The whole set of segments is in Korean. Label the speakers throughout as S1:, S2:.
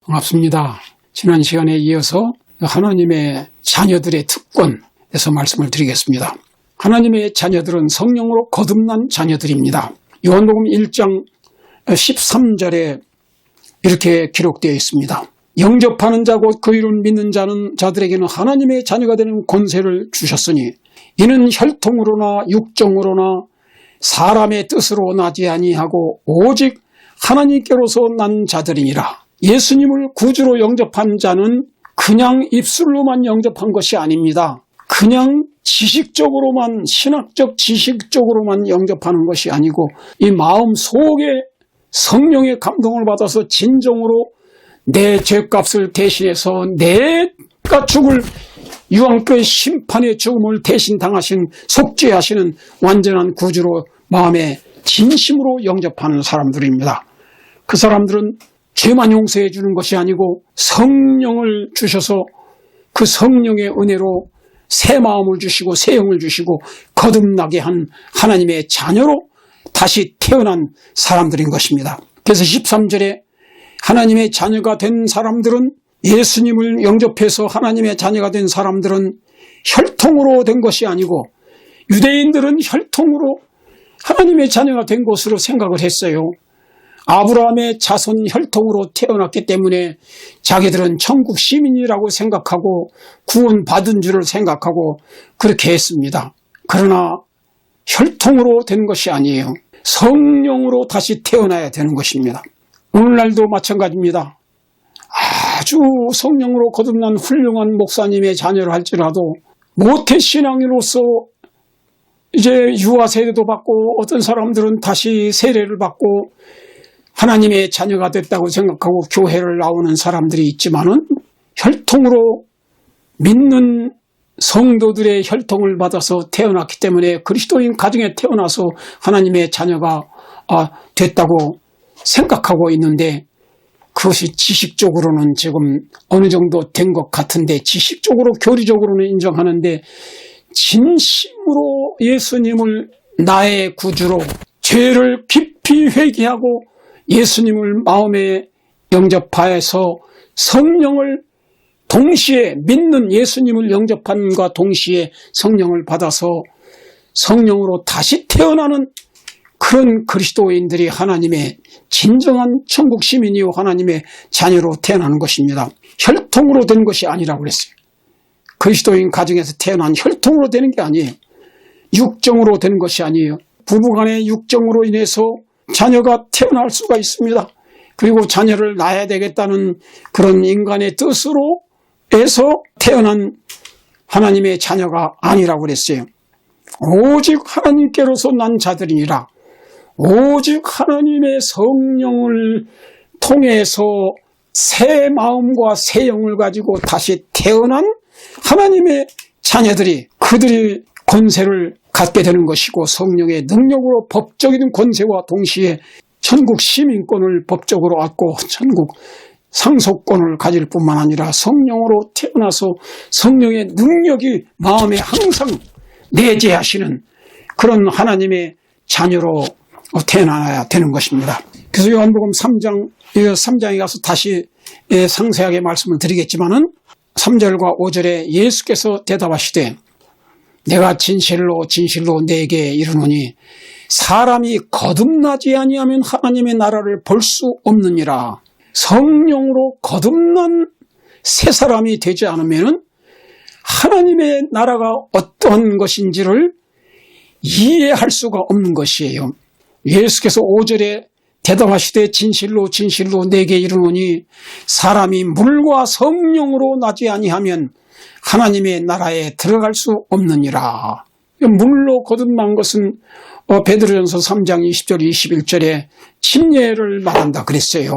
S1: 반갑습니다. 지난 시간에 이어서 하나님의 자녀들의 특권에서 말씀을 드리겠습니다. 하나님의 자녀들은 성령으로 거듭난 자녀들입니다. 요한복음 1장 13절에 이렇게 기록되어 있습니다. 영접하는 자 곧 그 이름 믿는 자들에게는 하나님의 자녀가 되는 권세를 주셨으니 이는 혈통으로나 육정으로나 사람의 뜻으로 나지 아니하고 오직 하나님께로서 난 자들이니라. 예수님을 구주로 영접한 자는 그냥 입술로만 영접한 것이 아닙니다. 그냥 지식적으로만, 신학적 지식적으로만 영접하는 것이 아니고 이 마음 속에 성령의 감동을 받아서 진정으로 내 죄값을 대신해서 내가 죽을 유황교의 심판의 죽음을 대신 당하신 속죄하시는 완전한 구주로 마음에 진심으로 영접하는 사람들입니다. 그 사람들은 죄만 용서해 주는 것이 아니고 성령을 주셔서 그 성령의 은혜로 새 마음을 주시고 새 영을 주시고 거듭나게 한 하나님의 자녀로 다시 태어난 사람들인 것입니다. 그래서 13절에 하나님의 자녀가 된 사람들은, 예수님을 영접해서 하나님의 자녀가 된 사람들은 혈통으로 된 것이 아니고, 유대인들은 혈통으로 하나님의 자녀가 된 것으로 생각을 했어요. 아브라함의 자손 혈통으로 태어났기 때문에 자기들은 천국 시민이라고 생각하고 구원받은 줄을 생각하고 그렇게 했습니다. 그러나 혈통으로 된 것이 아니에요. 성령으로 다시 태어나야 되는 것입니다. 오늘날도 마찬가지입니다. 아주 성령으로 거듭난 훌륭한 목사님의 자녀를 할지라도 모태신앙인으로서 이제 유아 세례도 받고 어떤 사람들은 다시 세례를 받고 하나님의 자녀가 됐다고 생각하고 교회를 나오는 사람들이 있지만은 혈통으로 믿는 성도들의 혈통을 받아서 태어났기 때문에 그리스도인 가정에 태어나서 하나님의 자녀가 됐다고 생각하고 있는데, 그것이 지식적으로는 지금 어느 정도 된 것 같은데, 지식적으로 교리적으로는 인정하는데 진심으로 예수님을 나의 구주로, 죄를 깊이 회개하고 예수님을 마음에 영접하여서 성령을 동시에 믿는, 예수님을 영접함과 동시에 성령을 받아서 성령으로 다시 태어나는 그런 그리스도인들이 하나님의 진정한 천국 시민이요 하나님의 자녀로 태어나는 것입니다. 혈통으로 된 것이 아니라고 그랬어요. 그리스도인 가정에서 태어난 혈통으로 되는 게 아니에요. 육정으로 되는 것이 아니에요. 부부간의 육정으로 인해서 자녀가 태어날 수가 있습니다. 그리고 자녀를 낳아야 되겠다는 그런 인간의 뜻으로 해서 태어난 하나님의 자녀가 아니라고 그랬어요. 오직 하나님께로서 난 자들이니라. 오직 하나님의 성령을 통해서 새 마음과 새 영을 가지고 다시 태어난 하나님의 자녀들이, 그들이 권세를 갖게 되는 것이고 성령의 능력으로 법적인 권세와 동시에 천국 시민권을 법적으로 얻고 천국 상속권을 가질 뿐만 아니라 성령으로 태어나서 성령의 능력이 마음에 항상 내재하시는 그런 하나님의 자녀로 태어나야 되는 것입니다. 그래서 요한복음 3장에 가서 다시 상세하게 말씀을 드리겠지만은 3절과 5절에 예수께서 대답하시되 내가 진실로 진실로 네게 이르노니 사람이 거듭나지 아니하면 하나님의 나라를 볼 수 없느니라. 성령으로 거듭난 새 사람이 되지 않으면 하나님의 나라가 어떤 것인지를 이해할 수가 없는 것이에요. 예수께서 5절에 대답하시되 진실로 진실로 네게 이르노니 사람이 물과 성령으로 나지 아니하면 하나님의 나라에 들어갈 수 없느니라. 물로 거듭난 것은 베드로전서 3장 20절 21절에 침례를 말한다 그랬어요.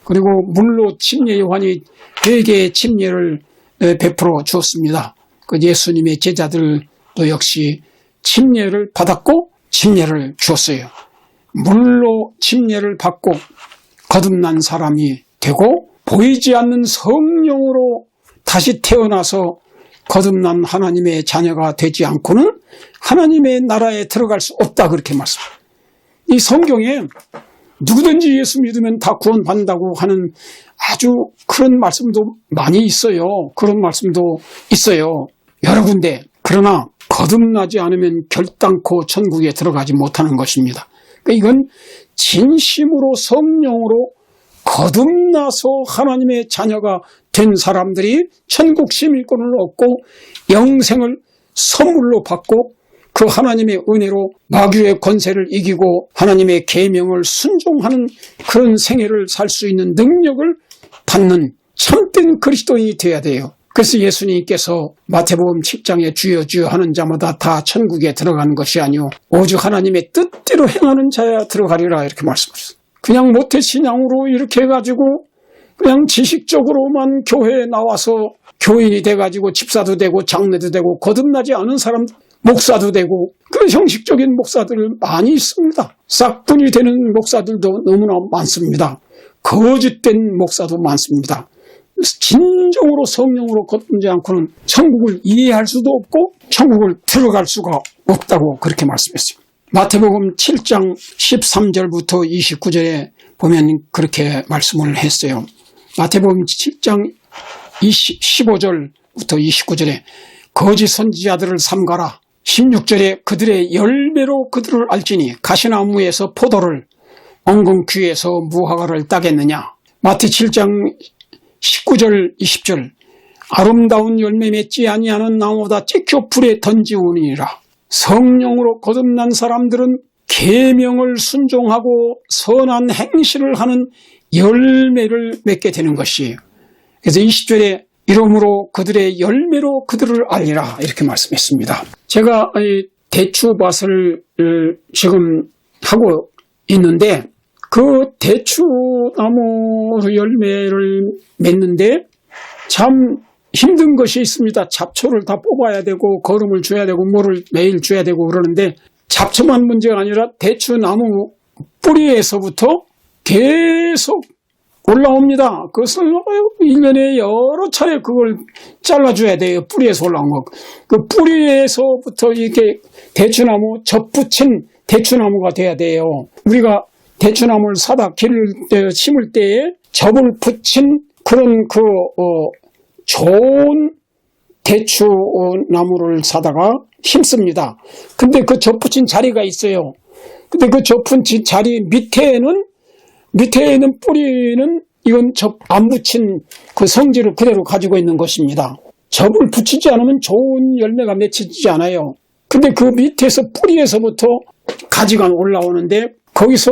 S1: 그리고 물로 침례 요한이 4개의 침례를 베풀어 주었습니다. 그 예수님의 제자들도 역시 침례를 받았고 침례를 주었어요. 물로 침례를 받고 거듭난 사람이 되고 보이지 않는 성령으로 다시 태어나서 거듭난 하나님의 자녀가 되지 않고는 하나님의 나라에 들어갈 수 없다 그렇게 말씀합니다. 이 성경에 누구든지 예수 믿으면 다 구원받는다고 하는 아주 그런 말씀도 많이 있어요. 그런 말씀도 있어요. 여러 군데. 그러나 거듭나지 않으면 결단코 천국에 들어가지 못하는 것입니다. 그러니까 이건 진심으로 성령으로 거듭나서 하나님의 자녀가 된 사람들이 천국 시민권을 얻고 영생을 선물로 받고 그 하나님의 은혜로 마귀의 권세를 이기고 하나님의 계명을 순종하는 그런 생애를 살 수 있는 능력을 받는 참된 그리스도인이 되어야 돼요. 그래서 예수님께서 마태복음 7장에 주여 주여 하는 자마다 다 천국에 들어가는 것이 아니오 오직 하나님의 뜻대로 행하는 자야 들어가리라 이렇게 말씀하셨어요. 그냥 모태신앙으로 이렇게 해가지고 그냥 지식적으로만 교회에 나와서 교인이 돼가지고 집사도 되고 장로도 되고 거듭나지 않은 사람 목사도 되고 그런 형식적인 목사들 많이 있습니다. 싹분이 되는 목사들도 너무나 많습니다. 거짓된 목사도 많습니다. 진정으로 성령으로 거듭나지 않고는 천국을 이해할 수도 없고 천국을 들어갈 수가 없다고 그렇게 말씀했어요. 마태복음 7장 13절부터 29절에 보면 그렇게 말씀을 했어요. 마태복음 7장 15절부터 29절에 거짓 선지자들을 삼가라. 16절에 그들의 열매로 그들을 알지니 가시나무에서 포도를 엉겅퀴에서 무화과를 따겠느냐. 마태 7장 19절 20절 아름다운 열매 맺지 아니하는 나무보다 찍혀 불에 던지우니라. 성령으로 거듭난 사람들은 계명을 순종하고 선한 행실을 하는 열매를 맺게 되는 것이에요. 그래서 20절에 이러므로 그들의 열매로 그들을 알리라 이렇게 말씀했습니다. 제가 대추밭을 지금 하고 있는데 그 대추나무 열매를 맺는데 참 힘든 것이 있습니다. 잡초를 다 뽑아야 되고 거름을 줘야 되고 물을 매일 줘야 되고 그러는데 잡초만 문제가 아니라 대추나무 뿌리에서부터 계속 올라옵니다. 그것을 1년에 여러 차례 그걸 잘라줘야 돼요. 뿌리에서 올라온 거. 그 뿌리에서부터 이렇게 대추나무, 접붙인 대추나무가 돼야 돼요. 우리가 대추나무를 사다 심을 때에 접을 붙인 그런 좋은 대추나무를 사다가 심습니다. 근데 그 접붙인 자리가 있어요. 근데 그 접붙인 자리 밑에는 뿌리는 이건 접 안 붙인 그 성질을 그대로 가지고 있는 것입니다. 접을 붙이지 않으면 좋은 열매가 맺히지 않아요. 근데 그 밑에서 뿌리에서부터 가지가 올라오는데 거기서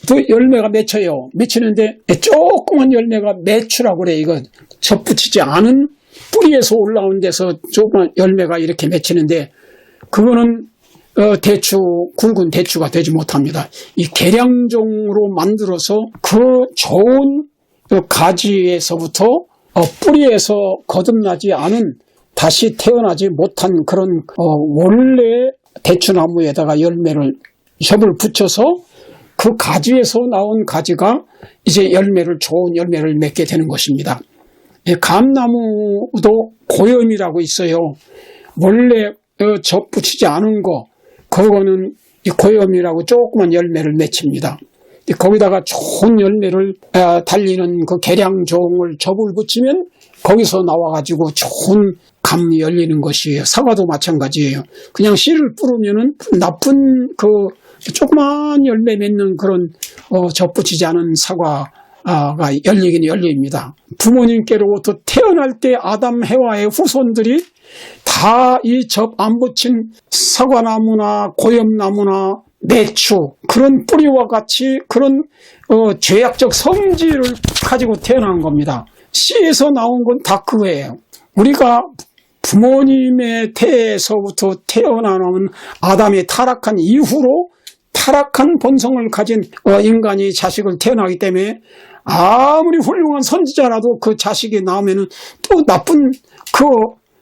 S1: 또 열매가 맺혀요. 맺히는데 조그만 열매가 매추라고 그래. 이거 접 붙이지 않은 뿌리에서 올라온 데서 조그만 열매가 이렇게 맺히는데 그거는 굵은 대추가 되지 못합니다. 이 계량종으로 만들어서 그 좋은 가지에서부터 뿌리에서 거듭나지 않은 다시 태어나지 못한 그런 원래 대추나무에다가 접을 붙여서 그 가지에서 나온 가지가 이제 좋은 열매를 맺게 되는 것입니다. 감나무도 고염이라고 있어요. 원래 접 붙이지 않은 그거는 이 고염이라고 조그만 열매를 맺힙니다. 거기다가 좋은 열매를 달리는 그 계량종을 접을 붙이면 거기서 나와가지고 좋은 감이 열리는 것이에요. 사과도 마찬가지예요. 그냥 씨를 뿌리면은 나쁜 조그만 열매 맺는 그런 접 붙이지 않은 사과가 열리긴 열립니다. 부모님께로부터 태어날 때 아담 해와의 후손들이 다 이 접 안 붙인 사과나무나 고염나무나 매추 그런 뿌리와 같이 그런 죄악적 성질을 가지고 태어난 겁니다. 씨에서 나온 건 다 그거예요. 우리가 부모님의 태에서부터 태어나는 아담이 타락한 이후로 타락한 본성을 가진 인간이 자식을 태어나기 때문에 아무리 훌륭한 선지자라도 그 자식이 나오면은 또 나쁜 그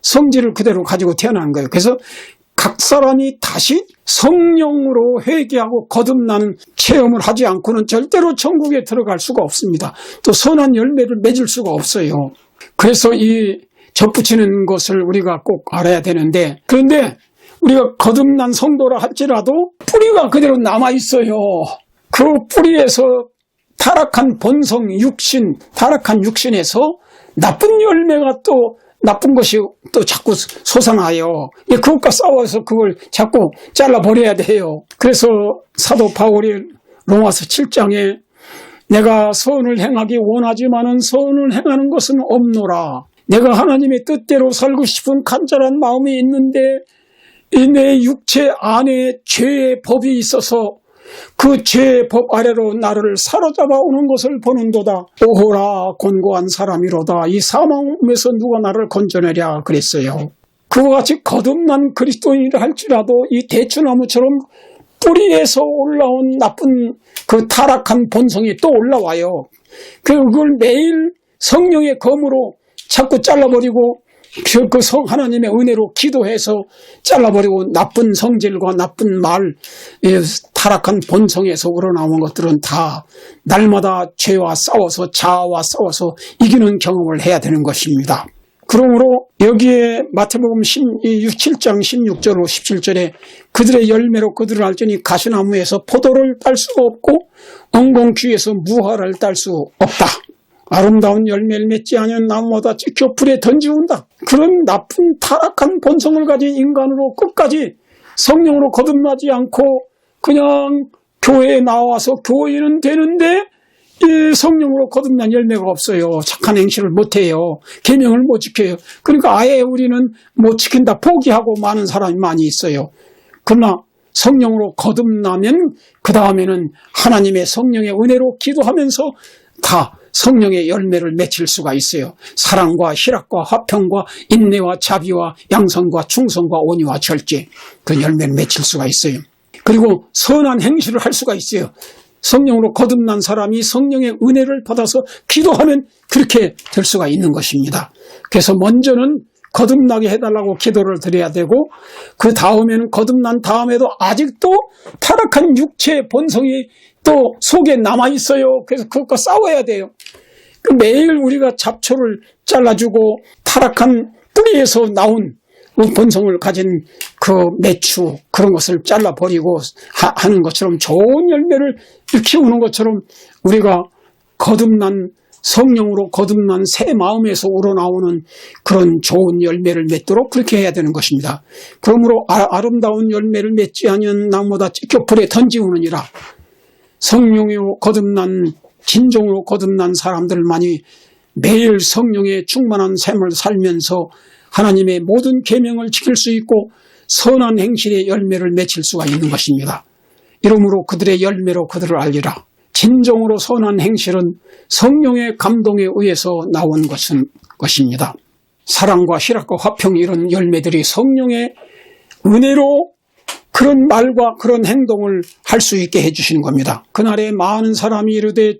S1: 성질을 그대로 가지고 태어난 거예요. 그래서 각 사람이 다시 성령으로 회개하고 거듭나는 체험을 하지 않고는 절대로 천국에 들어갈 수가 없습니다. 또 선한 열매를 맺을 수가 없어요. 그래서 이 접붙이는 것을 우리가 꼭 알아야 되는데 그런데 우리가 거듭난 성도라 할지라도 뿌리가 그대로 남아있어요. 그 뿌리에서 타락한 본성, 육신, 타락한 육신에서 나쁜 열매가 또 나쁜 것이 또 자꾸 솟아나요. 그것과 싸워서 그걸 자꾸 잘라버려야 돼요. 그래서 사도 바울이 로마서 7장에 내가 선을 행하기 원하지만은 선을 행하는 것은 없노라. 내가 하나님의 뜻대로 살고 싶은 간절한 마음이 있는데 이 내 육체 안에 죄의 법이 있어서 그 죄의 법 아래로 나를 사로잡아 오는 것을 보는도다. 오호라 곤고한 사람이로다. 이 사망에서 누가 나를 건져내랴 그랬어요. 그와 같이 거듭난 그리스도인이라 할지라도 이 대추나무처럼 뿌리에서 올라온 나쁜 그 타락한 본성이 또 올라와요. 그걸 매일 성령의 검으로 자꾸 잘라버리고 그 하나님의 은혜로 기도해서 잘라버리고 나쁜 성질과 나쁜 말, 타락한 본성에서 우러나온 것들은 다 날마다 죄와 싸워서 자아와 싸워서 이기는 경험을 해야 되는 것입니다. 그러므로 여기에 마태복음 7장 16절로 17절에 그들의 열매로 그들을 알지니 가시나무에서 포도를 딸 수 없고 엉겅퀴에서 무화과를 딸 수 없다. 아름다운 열매를 맺지 않은 나무마다 찍혀 불에 던지운다. 그런 나쁜 타락한 본성을 가진 인간으로 끝까지 성령으로 거듭나지 않고 그냥 교회에 나와서 교인은 되는데 이 성령으로 거듭난 열매가 없어요. 착한 행실을 못해요. 계명을 못 지켜요. 그러니까 아예 우리는 못 지킨다 포기하고 많은 사람이 많이 있어요. 그러나 성령으로 거듭나면 그 다음에는 하나님의 성령의 은혜로 기도하면서 다 성령의 열매를 맺힐 수가 있어요. 사랑과 희락과 화평과 인내와 자비와 양선과 충성과 온유와 절제, 그 열매를 맺힐 수가 있어요. 그리고 선한 행실을 할 수가 있어요. 성령으로 거듭난 사람이 성령의 은혜를 받아서 기도하면 그렇게 될 수가 있는 것입니다. 그래서 먼저는 거듭나게 해달라고 기도를 드려야 되고 그 다음에는 거듭난 다음에도 아직도 타락한 육체의 본성이 또 속에 남아있어요. 그래서 그것과 싸워야 돼요. 매일 우리가 잡초를 잘라주고 타락한 뿌리에서 나온 본성을 가진 그 매추 그런 것을 잘라버리고 하는 것처럼 좋은 열매를 키우는 것처럼 우리가 거듭난 성령으로 거듭난 새 마음에서 우러나오는 그런 좋은 열매를 맺도록 그렇게 해야 되는 것입니다. 그러므로 아름다운 열매를 맺지 아니한 나무보다 찍혀 불에 던지우느니라. 성령으로 거듭난 진정으로 거듭난 사람들만이 매일 성령의 충만한 삶을 살면서 하나님의 모든 계명을 지킬 수 있고 선한 행실의 열매를 맺힐 수가 있는 것입니다. 이러므로 그들의 열매로 그들을 알리라. 진정으로 선한 행실은 성령의 감동에 의해서 나온 것입니다. 사랑과 희락과 화평 이런 열매들이 성령의 은혜로 그런 말과 그런 행동을 할 수 있게 해주시는 겁니다. 그날에 많은 사람이 이르되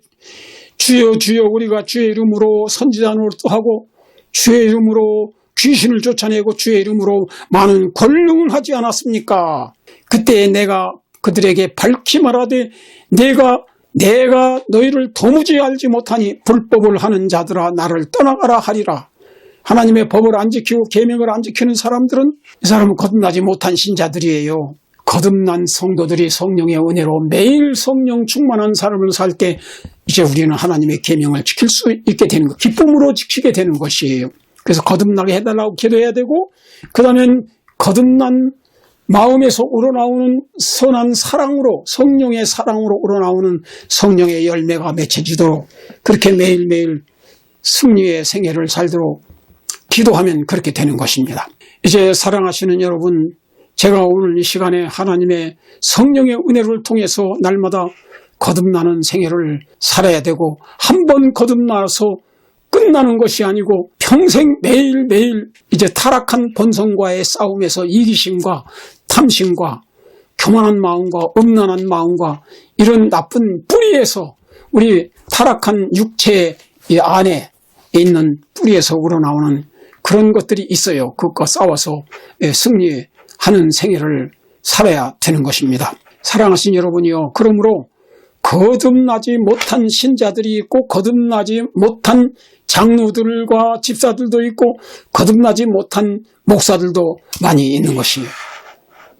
S1: 주여 주여 우리가 주의 이름으로 선지자 노릇도 하고 주의 이름으로 귀신을 쫓아내고 주의 이름으로 많은 권능을 하지 않았습니까? 그때 내가 그들에게 밝히 말하되 내가 너희를 도무지 알지 못하니 불법을 하는 자들아 나를 떠나가라 하리라. 하나님의 법을 안 지키고 계명을 안 지키는 사람들은 이 사람은 거듭나지 못한 신자들이에요. 거듭난 성도들이 성령의 은혜로 매일 성령 충만한 삶을 살 때 이제 우리는 하나님의 계명을 지킬 수 있게 되는 것, 기쁨으로 지키게 되는 것이에요. 그래서 거듭나게 해달라고 기도해야 되고 그 다음엔 거듭난 마음에서 우러나오는 선한 사랑으로 성령의 사랑으로 우러나오는 성령의 열매가 맺혀지도록 그렇게 매일매일 승리의 생애를 살도록 기도하면 그렇게 되는 것입니다. 이제 사랑하시는 여러분, 제가 오늘 이 시간에 하나님의 성령의 은혜를 통해서 날마다 거듭나는 생애를 살아야 되고 한 번 거듭나서 끝나는 것이 아니고 평생 매일매일 이제 타락한 본성과의 싸움에서 이기심과 탐심과 교만한 마음과 음란한 마음과 이런 나쁜 뿌리에서 우리 타락한 육체 안에 있는 뿌리에서 우러나오는 그런 것들이 있어요. 그것과 싸워서 승리하는 생애를 살아야 되는 것입니다. 사랑하신 여러분이요, 그러므로 거듭나지 못한 신자들이 있고 거듭나지 못한 장로들과 집사들도 있고 거듭나지 못한 목사들도 많이 있는 것이에요.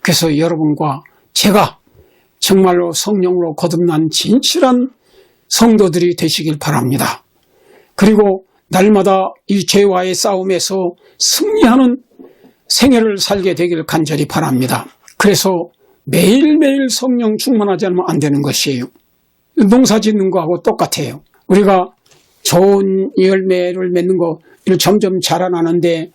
S1: 그래서 여러분과 제가 정말로 성령으로 거듭난 진실한 성도들이 되시길 바랍니다. 그리고 날마다 이 죄와의 싸움에서 승리하는 생애를 살게 되길 간절히 바랍니다. 그래서 매일매일 성령 충만하지 않으면 안 되는 것이에요. 농사 짓는 거하고 똑같아요. 우리가 좋은 열매를 맺는 거 점점 자라나는데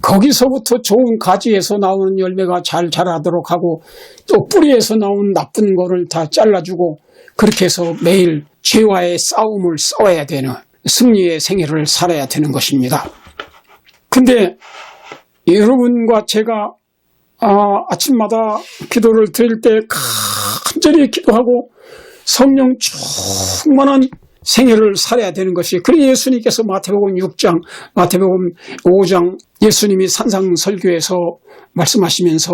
S1: 거기서부터 좋은 가지에서 나오는 열매가 잘 자라도록 하고 또 뿌리에서 나온 나쁜 거를 다 잘라주고 그렇게 해서 매일 죄와의 싸움을 싸워야 되는 승리의 생애를 살아야 되는 것입니다. 근데 여러분과 제가 아침마다 기도를 드릴 때 간절히 기도하고 성령 충만한 생애를 살아야 되는 것이, 그래 예수님께서 마태복음 6장, 마태복음 5장 예수님이 산상설교에서 말씀하시면서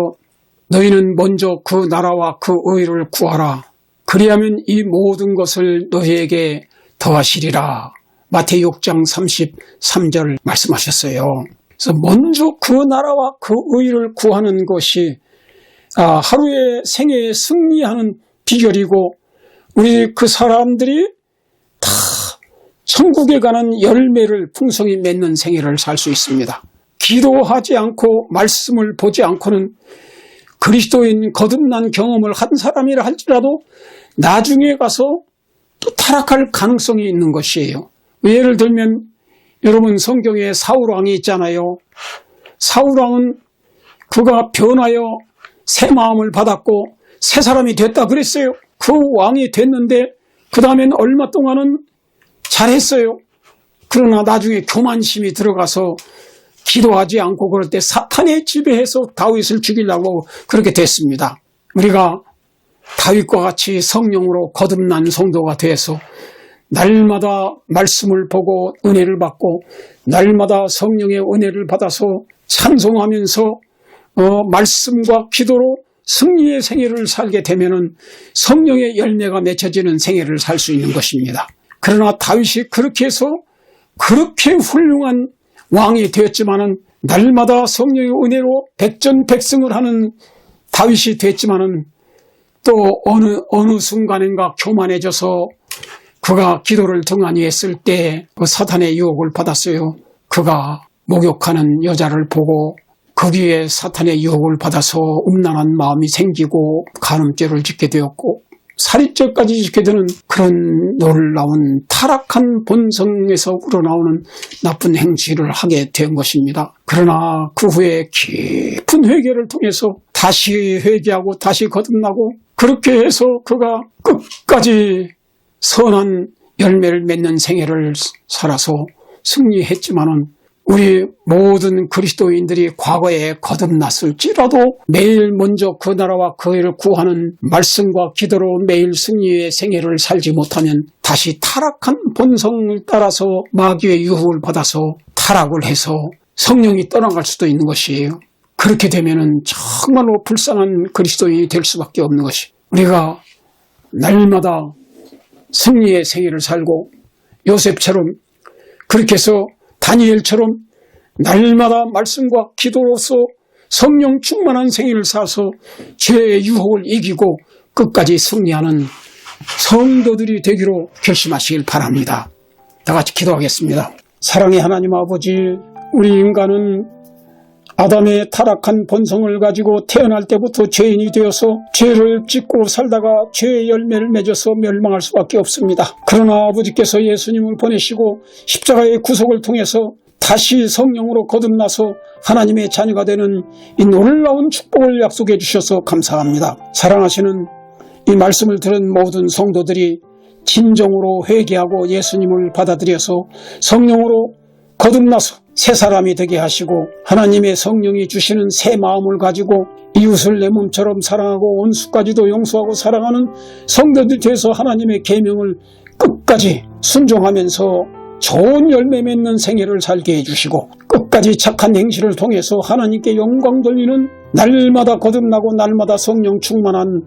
S1: 너희는 먼저 그 나라와 그 의를 구하라. 그리하면 이 모든 것을 너희에게 더하시리라. 마태 6장 33절 말씀하셨어요. 그래서 먼저 그 나라와 그 의를 구하는 것이 하루의 생애에 승리하는 비결이고 우리 그 사람들이 다 천국에 가는 열매를 풍성히 맺는 생애를 살 수 있습니다. 기도하지 않고 말씀을 보지 않고는 그리스도인 거듭난 경험을 한 사람이라 할지라도 나중에 가서 또 타락할 가능성이 있는 것이에요. 예를 들면 여러분 성경에 사울왕이 있잖아요. 사울왕은 그가 변하여 새 마음을 받았고 새 사람이 됐다 그랬어요. 그 왕이 됐는데 그 다음엔 얼마 동안은 잘했어요. 그러나 나중에 교만심이 들어가서 기도하지 않고 그럴 때 사탄의 지배해서 다윗을 죽이려고 그렇게 됐습니다. 우리가 다윗과 같이 성령으로 거듭난 성도가 돼서 날마다 말씀을 보고 은혜를 받고 날마다 성령의 은혜를 받아서 찬송하면서 말씀과 기도로 승리의 생애를 살게 되면은 성령의 열매가 맺혀지는 생애를 살 수 있는 것입니다. 그러나 다윗이 그렇게 해서 그렇게 훌륭한 왕이 되었지만은 날마다 성령의 은혜로 백전백승을 하는 다윗이 됐지만은 또 어느 순간인가 교만해져서 그가 기도를 등한히 했을 때 그 사탄의 유혹을 받았어요. 그가 목욕하는 여자를 보고 거기에 사탄의 유혹을 받아서 음란한 마음이 생기고 간음죄를 짓게 되었고 살인죄까지 짓게 되는 그런 놀라운 타락한 본성에서 우러나오는 나쁜 행실을 하게 된 것입니다. 그러나 그 후에 깊은 회개를 통해서 다시 회개하고 다시 거듭나고 그렇게 해서 그가 끝까지 선한 열매를 맺는 생애를 살아서 승리했지만은 우리 모든 그리스도인들이 과거에 거듭났을지라도 매일 먼저 그 나라와 그 일을 구하는 말씀과 기도로 매일 승리의 생애를 살지 못하면 다시 타락한 본성을 따라서 마귀의 유혹을 받아서 타락을 해서 성령이 떠나갈 수도 있는 것이에요. 그렇게 되면은 정말로 불쌍한 그리스도인이 될 수밖에 없는 것이, 우리가 날마다 승리의 생애를 살고 요셉처럼 그렇게 해서 다니엘처럼 날마다 말씀과 기도로서 성령 충만한 생애를 살아서 죄의 유혹을 이기고 끝까지 승리하는 성도들이 되기로 결심하시길 바랍니다. 다 같이 기도하겠습니다. 사랑의 하나님 아버지, 우리 인간은 아담의 타락한 본성을 가지고 태어날 때부터 죄인이 되어서 죄를 짓고 살다가 죄의 열매를 맺어서 멸망할 수밖에 없습니다. 그러나 아버지께서 예수님을 보내시고 십자가의 구속을 통해서 다시 성령으로 거듭나서 하나님의 자녀가 되는 이 놀라운 축복을 약속해 주셔서 감사합니다. 사랑하시는 이 말씀을 들은 모든 성도들이 진정으로 회개하고 예수님을 받아들여서 성령으로 거듭나서 새 사람이 되게 하시고 하나님의 성령이 주시는 새 마음을 가지고 이웃을 내 몸처럼 사랑하고 원수까지도 용서하고 사랑하는 성도들이 되어서 하나님의 계명을 끝까지 순종하면서 좋은 열매 맺는 생애를 살게 해주시고 끝까지 착한 행실을 통해서 하나님께 영광 돌리는 날마다 거듭나고 날마다 성령 충만한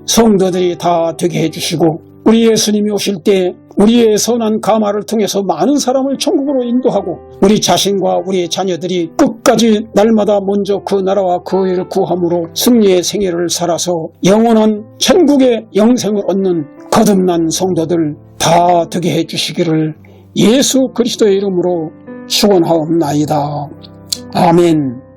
S1: 성도들이 다 되게 해주시고 우리 예수님이 오실 때 우리의 선한 가마를 통해서 많은 사람을 천국으로 인도하고 우리 자신과 우리의 자녀들이 끝까지 날마다 먼저 그 나라와 그 의를 구함으로 승리의 생애를 살아서 영원한 천국의 영생을 얻는 거듭난 성도들 다 되게 해주시기를 예수 그리스도의 이름으로 축원하옵나이다. 아멘.